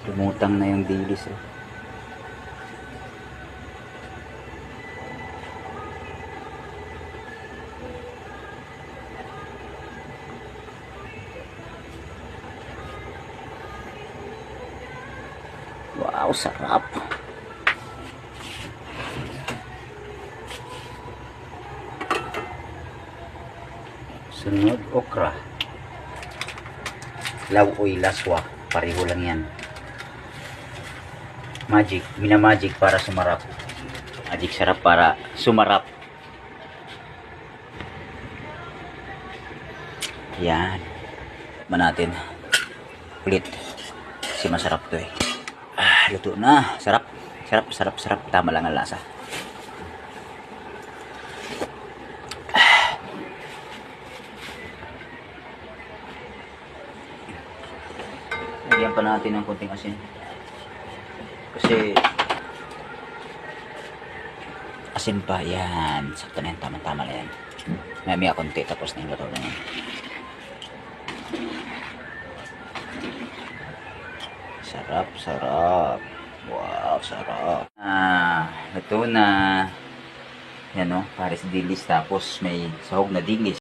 Lumutang na yung dilis eh. Wow, sarap. Sunod, okra. Lauoy, laswa. Pareho lang yan. Magic. Minamagic para sumarap. Magic sarap para sumarap. Yan. Ba natin. Ulit. Kasi masarap to eh. Luto na. Sarap. Sarap, sarap, sarap. Tama lang ang lasa. Lagyan pa natin ng konting asin. Kasi asin pa. Yan. Sakto na yan. Tama-tama na yan. Maya konti. Tapos na yung luto na yan. Sarap, sarap. Wow, sarap. Ito na. Yan o, pares dilis. Tapos may sahog na dilis.